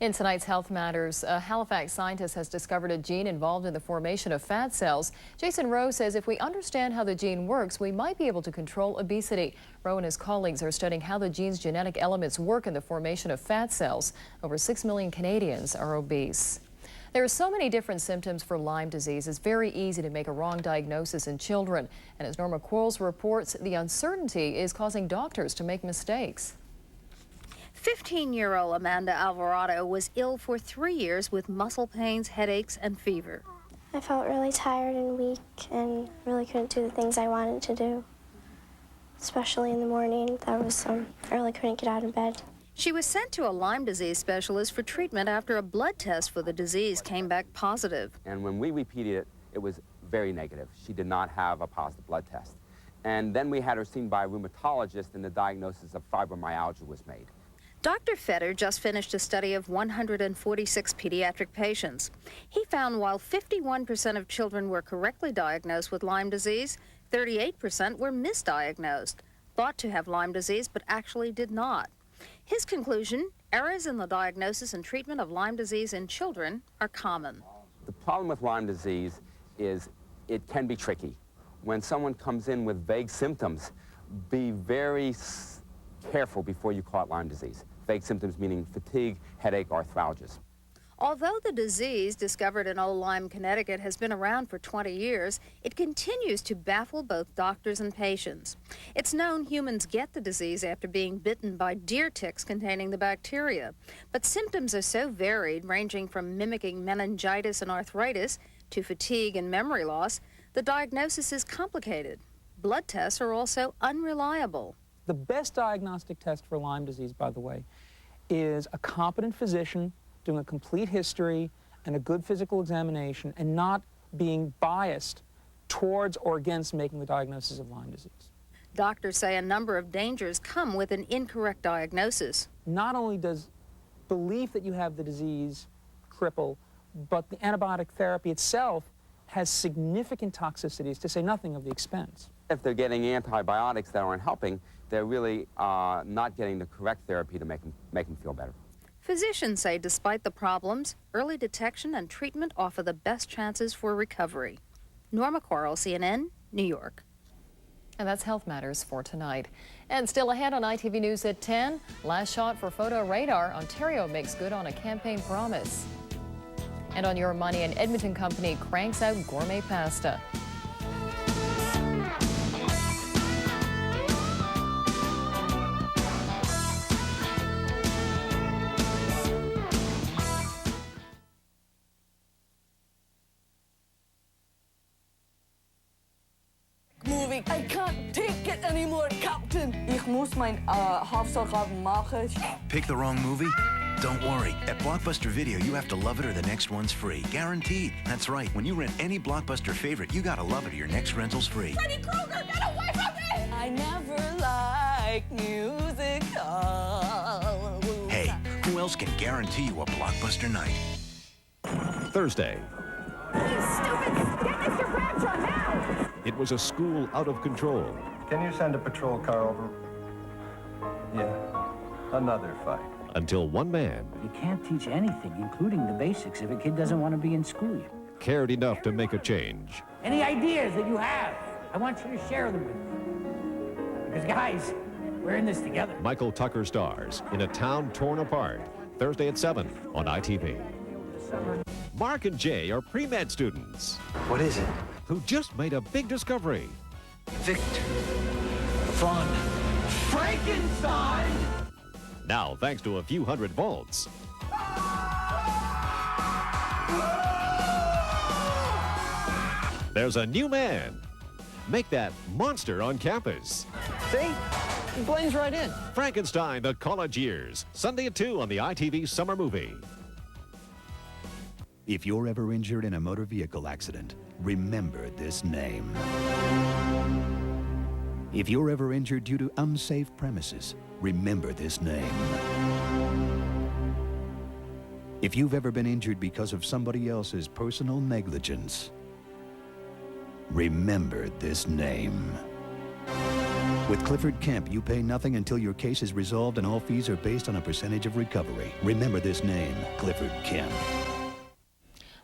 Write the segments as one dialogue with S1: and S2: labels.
S1: In tonight's Health Matters, a Halifax scientist has discovered a gene involved in the formation of fat cells. Jason Rowe says if we understand how the gene works, we might be able to control obesity. Rowe and his colleagues are studying how the gene's genetic elements work in the formation of fat cells. Over 6 million Canadians are obese. There are so many different symptoms for Lyme disease. It's very easy to make a wrong diagnosis in children. And as Norma Quarles reports, the uncertainty is causing doctors to make mistakes.
S2: 15-year-old Amanda Alvarado was ill for 3 years with muscle pains, headaches, and fever.
S3: I felt really tired and weak and really couldn't do the things I wanted to do, especially in the morning. I really couldn't get out of bed.
S2: She was sent to a Lyme disease specialist for treatment after a blood test for the disease came back positive.
S4: And when we repeated it, it was very negative. She did not have a positive blood test. And then we had her seen by a rheumatologist and the diagnosis of fibromyalgia was made.
S2: Dr. Fetter just finished a study of 146 pediatric patients. He found while 51% of children were correctly diagnosed with Lyme disease, 38% were misdiagnosed, thought to have Lyme disease but actually did not. His conclusion, errors in the diagnosis and treatment of Lyme disease in children are common.
S4: The problem with Lyme disease is it can be tricky. When someone comes in with vague symptoms, be very careful before you call it Lyme disease. Vague symptoms meaning fatigue, headache, arthralgias.
S2: Although the disease discovered in Old Lyme, Connecticut has been around for 20 years, it continues to baffle both doctors and patients. It's known humans get the disease after being bitten by deer ticks containing the bacteria. But symptoms are so varied, ranging from mimicking meningitis and arthritis to fatigue and memory loss, the diagnosis is complicated. Blood tests are also unreliable.
S5: The best diagnostic test for Lyme disease, by the way, is a competent physician doing a complete history and a good physical examination and not being biased towards or against making the diagnosis of Lyme disease.
S2: Doctors say a number of dangers come with an incorrect diagnosis.
S5: Not only does belief that you have the disease cripple, but the antibiotic therapy itself has significant toxicities, to say nothing of the expense.
S4: If they're getting antibiotics that aren't helping, they're really not getting the correct therapy to make them feel better.
S2: Physicians say despite the problems, early detection and treatment offer the best chances for recovery. Norma Quarles, CNN, New York.
S1: And that's Health Matters for tonight. And still ahead on ITV News at 10, last shot for photo radar, Ontario makes good on a campaign promise. And on Your Money, an Edmonton company cranks out gourmet pasta.
S6: Moving. I can't take it anymore, Captain. Ich muss mein Hausaufgaben machen.
S7: Pick the wrong movie? Don't worry. At Blockbuster Video, you have to love it or the next one's free. Guaranteed. That's right. When you rent any Blockbuster favorite, you gotta love it or your next rental's free.
S6: Freddy Krueger, get away from me! I never liked musicals.
S7: Hey, who else can guarantee you a Blockbuster night?
S8: Thursday.
S6: You stupid! Get Mr. Bradshaw now!
S8: It was a school out of control.
S9: Can you send a patrol car over? Yeah, another fight.
S8: Until one man...
S10: You can't teach anything, including the basics, if a kid doesn't want to be in school.
S8: ...cared enough to make a change.
S10: Any ideas that you have, I want you to share them with me. Because, guys, we're in this together.
S8: Michael Tucker stars in A Town Torn Apart, Thursday at 7 on ITV. Mark and Jay are pre-med students.
S9: What is it?
S8: Who just made a big discovery.
S9: Victor. Fun. Frankenstein!
S8: Now, thanks to a few hundred volts. There's a new man. Make that monster on campus.
S5: See? He blends right in.
S8: Frankenstein, The College Years. Sunday at 2 on the ITV Summer Movie.
S7: If you're ever injured in a motor vehicle accident, remember this name. If you're ever injured due to unsafe premises, remember this name. If you've ever been injured because of somebody else's personal negligence, remember this name.
S11: With Clifford Kemp, you pay nothing until your case is resolved and all fees are based on a percentage of recovery. Remember this name, Clifford Kemp.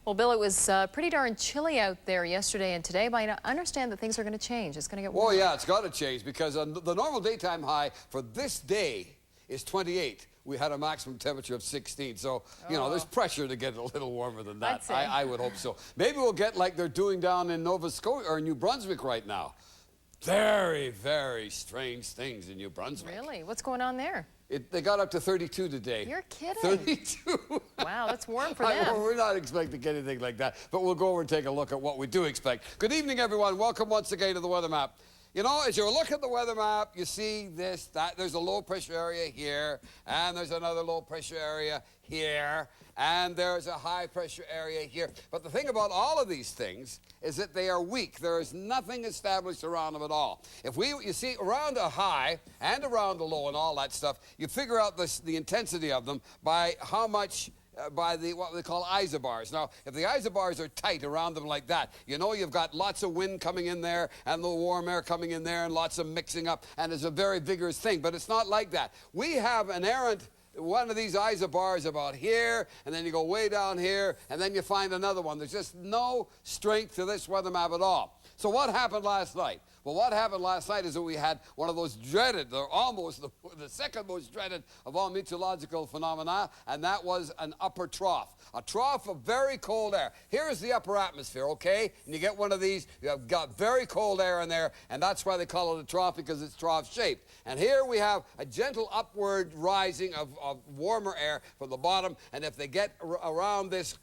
S1: Well, Bill, it was pretty darn chilly out there yesterday and today, but I understand that things are going to change. It's going to get warmer.
S12: Well, yeah, it's got to change because the normal daytime high for this day is 28. We had a maximum temperature of 16, so, you know, there's pressure to get a little warmer than that. I would hope so. Maybe we'll get like they're doing down in Nova Scotia or New Brunswick right now. Very, very strange things in New Brunswick.
S1: Really? What's going on there?
S12: They got up to 32 today.
S1: You're kidding.
S12: 32.
S1: Wow, that's warm for them.
S12: We're not expecting anything like that, but we'll go over and take a look at what we do expect. Good evening, everyone. Welcome once again to the weather map. You know, as you look at the weather map, you see this, that. There's a low pressure area here, and there's another low pressure area here, and there's a high pressure area here. But the thing about all of these things is that they are weak. There is nothing established around them at all. You see, around a high and around a low and all that stuff, you figure out the intensity of them by how much by what they call isobars. Now, if the isobars are tight around them like that, you know you've got lots of wind coming in there and the warm air coming in there and lots of mixing up, and it's a very vigorous thing, but it's not like that. We have an errant one of these isobars about here, and then you go way down here, and then you find another one. There's just no strength to this weather map at all. So what happened last night? Well, what happened last night is that we had one of those dreaded, or almost the second most dreaded of all meteorological phenomena, and that was an upper trough. A trough of very cold air. Here's the upper atmosphere, okay? And you get one of these, you've got very cold air in there, and that's why they call it a trough, because it's trough-shaped. And here we have a gentle upward rising of warmer air from the bottom, and if they get around this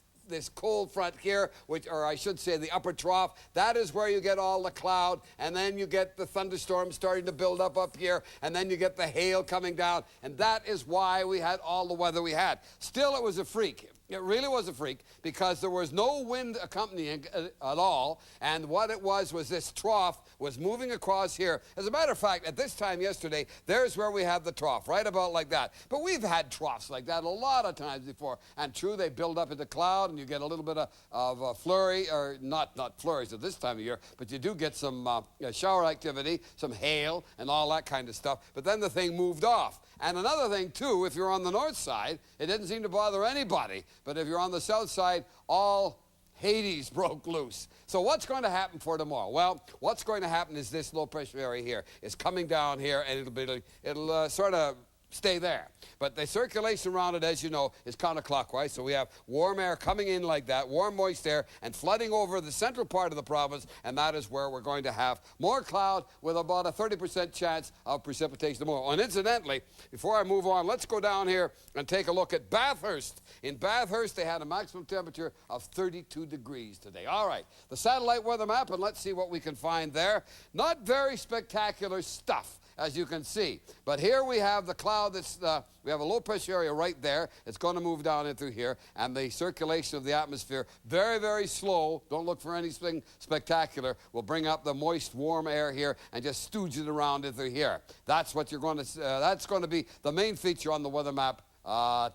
S12: cold front here, or I should say the upper trough, that is where you get all the cloud, and then you get the thunderstorms starting to build up here, and then you get the hail coming down, and that is why we had all the weather we had. Still, it was a freak. It really was a freak, because there was no wind accompanying it at all, and what it was this trough was moving across here. As a matter of fact, at this time yesterday, there's where we had the trough, right about like that. But we've had troughs like that a lot of times before, and true, they build up into cloud, and you get a little bit of a flurry, or not flurries at this time of year, but you do get some shower activity, some hail, and all that kind of stuff. But then the thing moved off. And another thing, too, if you're on the north side, it didn't seem to bother anybody. But if you're on the south side, all Hades broke loose. So what's going to happen for tomorrow? Well, what's going to happen is this low pressure area here is coming down here, and it'll sort of stay there. But the circulation around it, as you know, is counterclockwise. So we have warm air coming in like that, warm, moist air, and flooding over the central part of the province, and that is where we're going to have more cloud with about a 30% chance of precipitation tomorrow. And incidentally, before I move on, let's go down here and take a look at Bathurst. In Bathurst, they had a maximum temperature of 32 degrees today. All right, the satellite weather map, and let's see what we can find there. Not very spectacular stuff, as you can see. But here we have the cloud that's, we have a low pressure area right there. It's going to move down in through here, and the circulation of the atmosphere, very, very slow. Don't look for anything spectacular. Will bring up the moist, warm air here and just stooge it around in through here. That's what you're going to, that's going to be the main feature on the weather map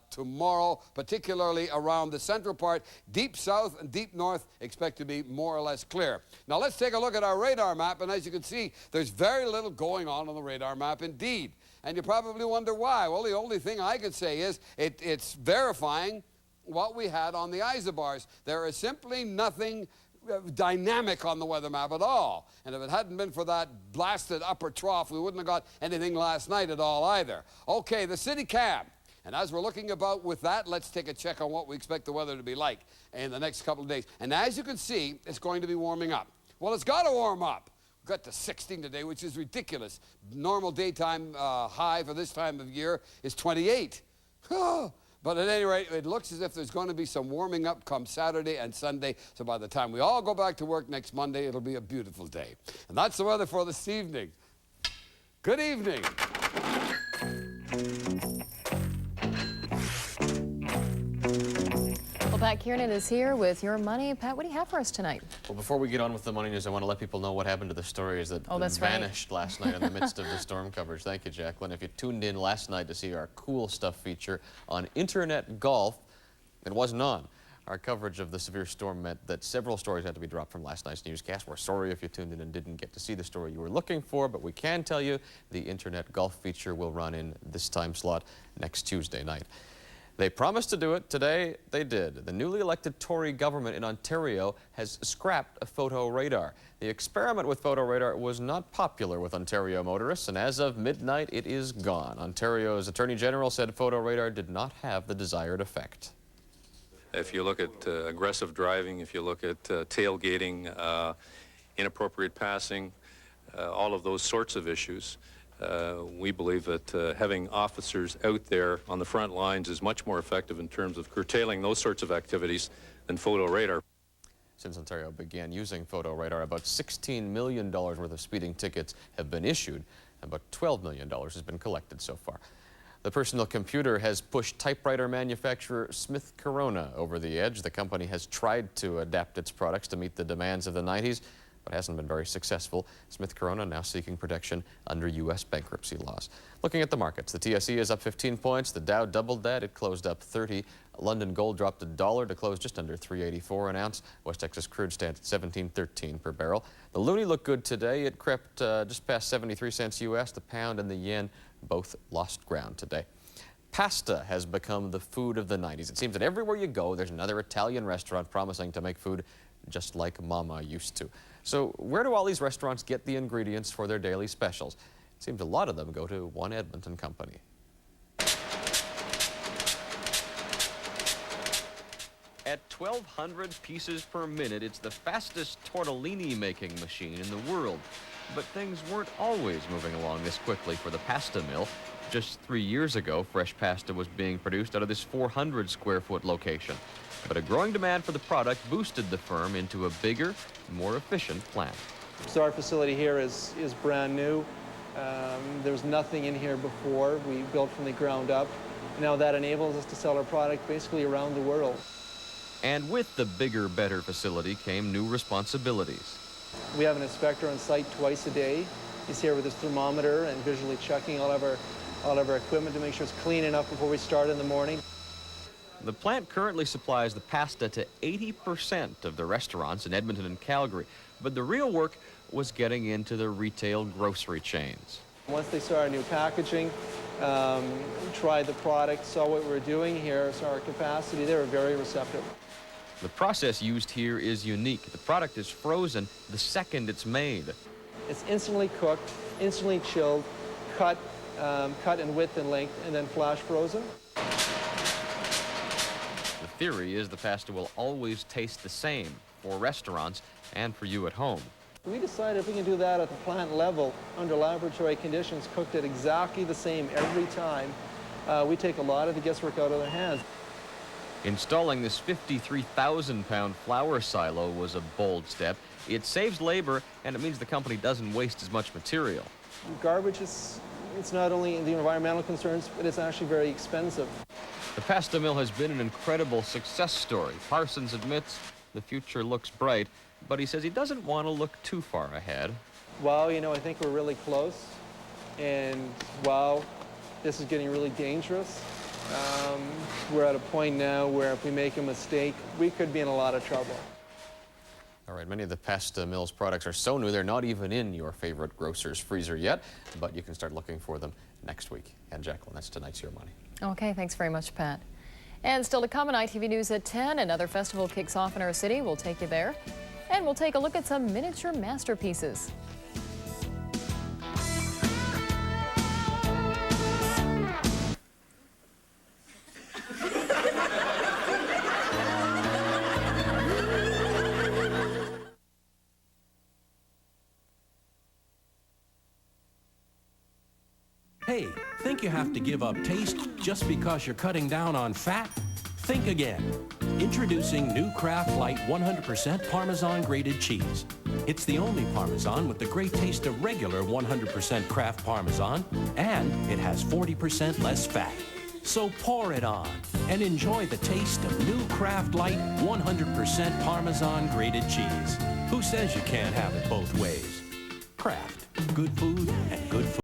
S12: tomorrow, particularly around the central part. Deep south and deep north expect to be more or less clear. Now let's take a look at our radar map, and as you can see, there's very little going on the radar map indeed. And you probably wonder why. Well, the only thing I could say is it's verifying what we had on the isobars. There is simply nothing dynamic on the weather map at all. And if it hadn't been for that blasted upper trough, we wouldn't have got anything last night at all either. Okay, the city cam. And as we're looking about with that, let's take a check on what we expect the weather to be like in the next couple of days. And as you can see, it's going to be warming up. Well, it's got to warm up. We've got to 16 today, which is ridiculous. Normal daytime high for this time of year is 28. But at any rate, it looks as if there's going to be some warming up come Saturday and Sunday. So by the time we all go back to work next Monday, it'll be a beautiful day. And that's the weather for this evening. Good evening.
S1: Pat Kiernan is here with your money. Pat, what do you have for us tonight?
S13: Well, before we get on with the money news, I want to let people know what happened to the stories that
S1: that's
S13: vanished last night in the midst of the storm coverage. Thank you, Jacqueline. If you tuned in last night to see our cool stuff feature on internet golf, it wasn't on. Our coverage of the severe storm meant that several stories had to be dropped from last night's newscast. We're sorry if you tuned in and didn't get to see the story you were looking for, but we can tell you the Internet golf feature will run in this time slot next Tuesday night. They promised to do it. Today, they did. The newly elected Tory government in Ontario has scrapped a photo radar. The experiment with photo radar was not popular with Ontario motorists, and as of midnight, it is gone. Ontario's Attorney General said photo radar did not have the desired effect.
S14: If you look at aggressive driving, if you look at tailgating, inappropriate passing, all of those sorts of issues, we believe that having officers out there on the front lines is much more effective in terms of curtailing those sorts of activities than photo radar.
S13: Since Ontario began using photo radar, about $16 million worth of speeding tickets have been issued, and about $12 million has been collected so far. The personal computer has pushed typewriter manufacturer Smith Corona over the edge. The company has tried to adapt its products to meet the demands of the 90s, but hasn't been very successful. Smith Corona now seeking protection under U.S. bankruptcy laws. Looking at the markets, the TSE is up 15 points. The Dow doubled that. It closed up 30. London gold dropped $1 to close just under $3.84 an ounce. West Texas crude stands at $17.13 per barrel. The loonie looked good today. It crept just past 73 cents U.S. The pound and the yen both lost ground today. Pasta has become the food of the 90s. It seems that everywhere you go, there's another Italian restaurant promising to make food just like Mama used to. So where do all these restaurants get the ingredients for their daily specials? It seems a lot of them go to one Edmonton company. At 1,200 pieces per minute, it's the fastest tortellini making machine in the world. But things weren't always moving along this quickly for the pasta mill. Just 3 years ago, fresh pasta was being produced out of this 400-square-foot location. But a growing demand for the product boosted the firm into a bigger, more efficient plant.
S15: So our facility here is brand new. There's nothing in here before. We built from the ground up. Now that enables us to sell our product basically around the world.
S13: And with the bigger, better facility came new responsibilities.
S15: We have an inspector on site twice a day. He's here with his thermometer and visually checking all of our equipment to make sure it's clean enough before we start in the morning.
S13: The plant currently supplies the pasta to 80% of the restaurants in Edmonton and Calgary, but the real work was getting into the retail grocery chains.
S15: Once they saw our new packaging, tried the product, saw what we were doing here, saw our capacity, they were very receptive.
S13: The process used here is unique. The product is frozen the second it's made.
S15: It's instantly cooked, instantly chilled, cut in width and length, and then flash frozen.
S13: The theory is the pasta will always taste the same for restaurants and for you at home.
S15: We decided if we can do that at the plant level, under laboratory conditions, cooked it exactly the same every time, we take a lot of the guesswork out of their hands.
S13: Installing this 53,000-pound flour silo was a bold step. It saves labor, and it means the company doesn't waste as much material.
S15: Garbage it's not only the environmental concerns, but it's actually very expensive.
S13: The pasta mill has been an incredible success story. Parsons admits the future looks bright, but he says he doesn't want to look too far ahead.
S15: Well, you know, I think we're really close, and wow, this is getting really dangerous. We're at a point now where if we make a mistake, we could be in a lot of trouble.
S13: All right, many of the pasta mill's products are so new they're not even in your favorite grocer's freezer yet, but you can start looking for them next week. And Jacqueline, that's tonight's Your Money.
S1: Okay, thanks very much, Pat. And still to come on ITV News at 10, another festival kicks off in our city. We'll take you there. And we'll take a look at some miniature masterpieces.
S16: Hey, think you have to give up taste just because you're cutting down on fat? Think again. Introducing new Kraft Light 100% Parmesan grated cheese. It's the only Parmesan with the great taste of regular 100% Kraft Parmesan, and it has 40% less fat. So pour it on and enjoy the taste of new Kraft Light 100% Parmesan grated cheese. Who says you can't have it both ways? Kraft. Good food and good food.